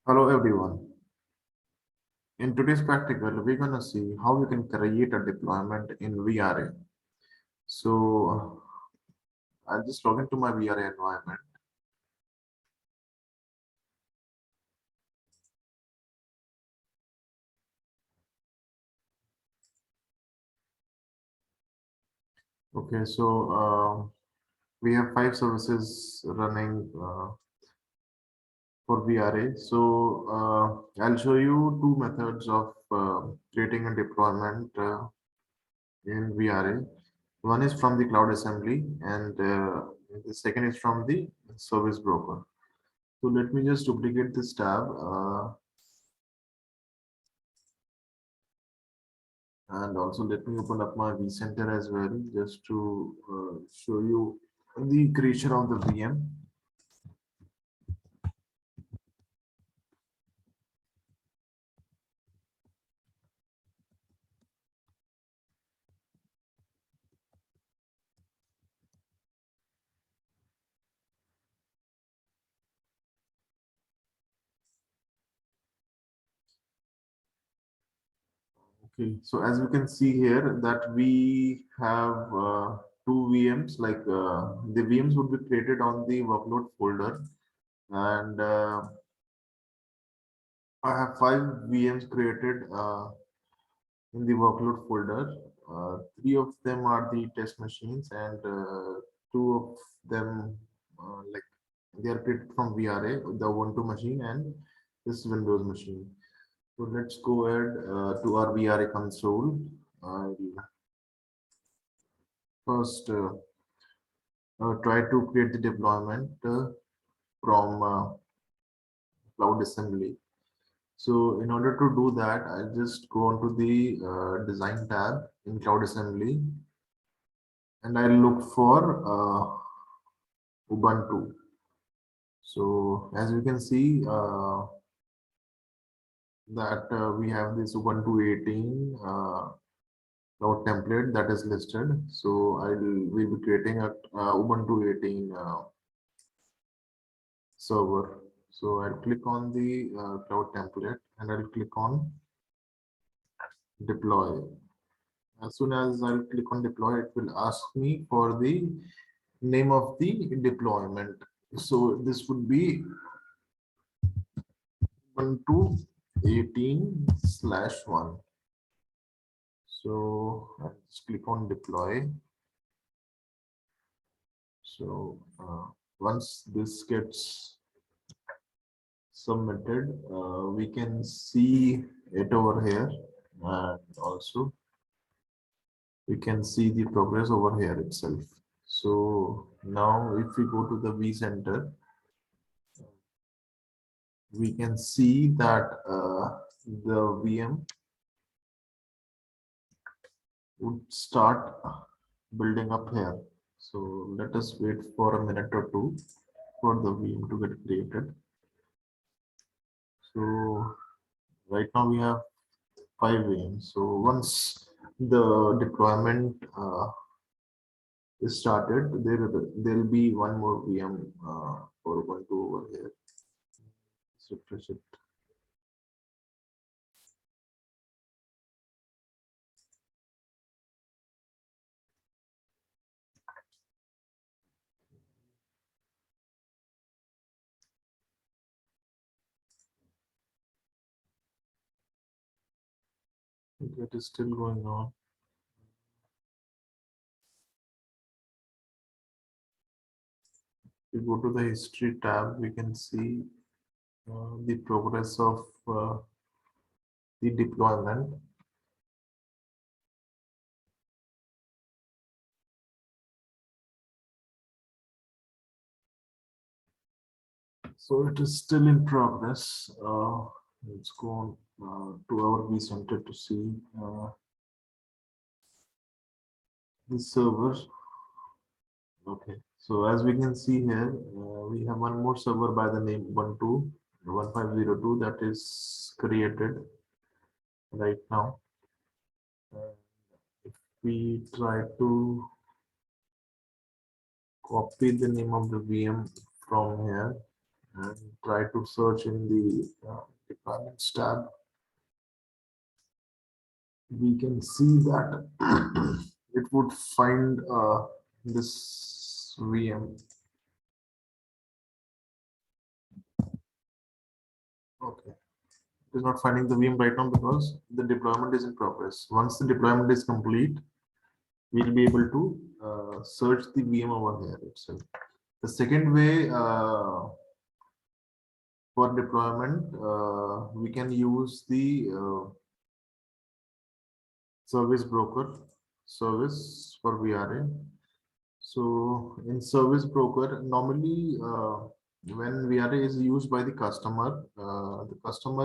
Hello everyone. In today's practical, we're gonna see how we can create a deployment in VRA. So I'll just log into my VRA environment. Okay, so we have 5 services running for VRA. So I'll show you 2 methods of creating a deployment in VRA. One is from the cloud assembly, and the second is from the service broker. So let me just duplicate this tab, and also let me open up my vCenter as well, just to show you the creation of the VM. Okay, so as you can see here that we have 2 VMs, like the VMs would be created on the workload folder, and I have 5 VMs created in the workload folder. 3 of them are the test machines, and 2 of them, like, they are created from VRA, the Ubuntu machine and this Windows machine. So let's go ahead to our VRA console. I'll first try to create the deployment from Cloud Assembly. So in order to do that, I'll just go onto the design tab in Cloud Assembly, and I'll look for Ubuntu. So as you can see that we have this Ubuntu 18 cloud template that is listed. So we'll be creating a Ubuntu 18 server. So I'll click on the cloud template and I'll click on deploy. As soon as I'll click on deploy, it will ask me for the name of the deployment. So this would be Ubuntu 18/1. So I'll just click on deploy. So once this gets submitted, we can see it over here, and also we can see the progress over here itself. So now if we go to the vCenter, we can see that the VM would start building up here. So let us wait for a minute or two for the VM to get created. So right now we have 5 VMs. So once the deployment is started, there'll be one more VM for Ubuntu over here. Let's refresh it. It is still going on. If we go to the history tab, we can see the progress of the deployment. So it is still in progress. Let's go on to our vCenter to see the server. Okay, so as we can see here, we have one more server by the name Ubuntu 1502 that is created right now. If we try to copy the name of the VM from here and try to search in the deployments tab, we can see that it would find this VM. Okay, it is not finding the VM right now because the deployment is in progress. Once the deployment is complete, we'll be able to search the VM over there itself. The second way for deployment, we can use the service broker service for VRA. So in service broker, normally when VRA is used by the customer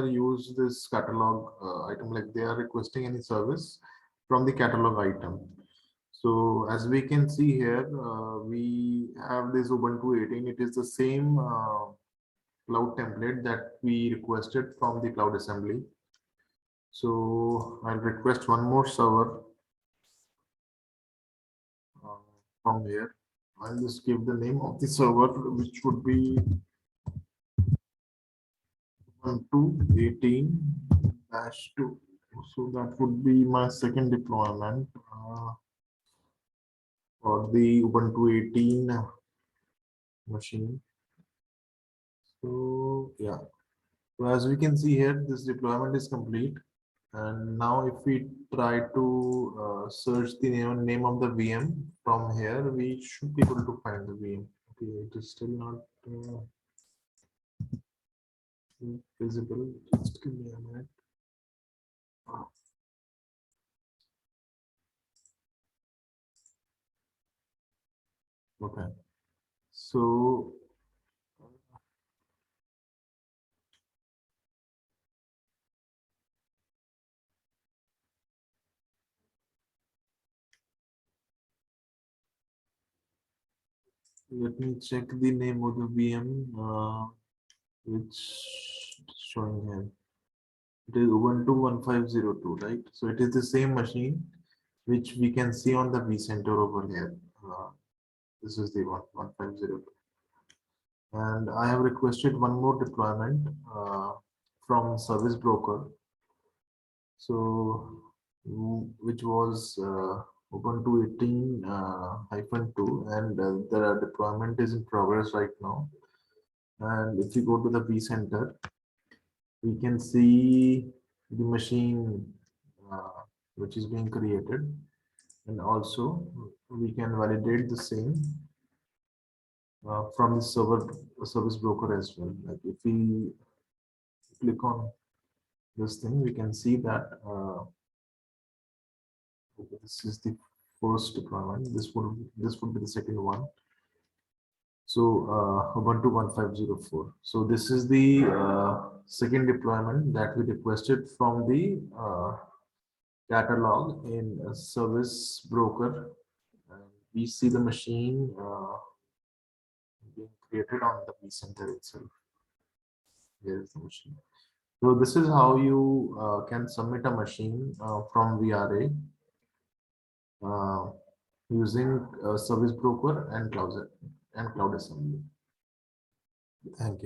use this catalog item, like they are requesting any service from the catalog item. So as we can see here, we have this Ubuntu 18. It is the same cloud template that we requested from the cloud assembly. So I'll request one more server from here. I'll just give the name of the server, which would be Ubuntu 18-2. So that would be my second deployment for the Ubuntu 18 machine. So yeah, so as we can see here, this deployment is complete. And now if we try to search the name of the VM from here, we should be able to find the VM. Okay, it is still not visible. Just give me a minute. Okay, so let me check the name of the VM which is showing here. It is Ubuntu 1502, right? So it is the same machine which we can see on the vCenter over here. This is the one 1502. And I have requested one more deployment from service broker. So which was Ubuntu 18-2, and the deployment is in progress right now. And if you go to the vCenter, we can see the machine which is being created, and also we can validate the same from the service broker as well. Like if we click on this thing, we can see that this is the first deployment. This would be the second one. So Ubuntu 1504. So this is the second deployment that we requested from the catalog in a service broker. And we see the machine being created on the vCenter itself. Here is the machine. So this is how you can submit a machine from VRA using service broker and cloud assembly. Thank you.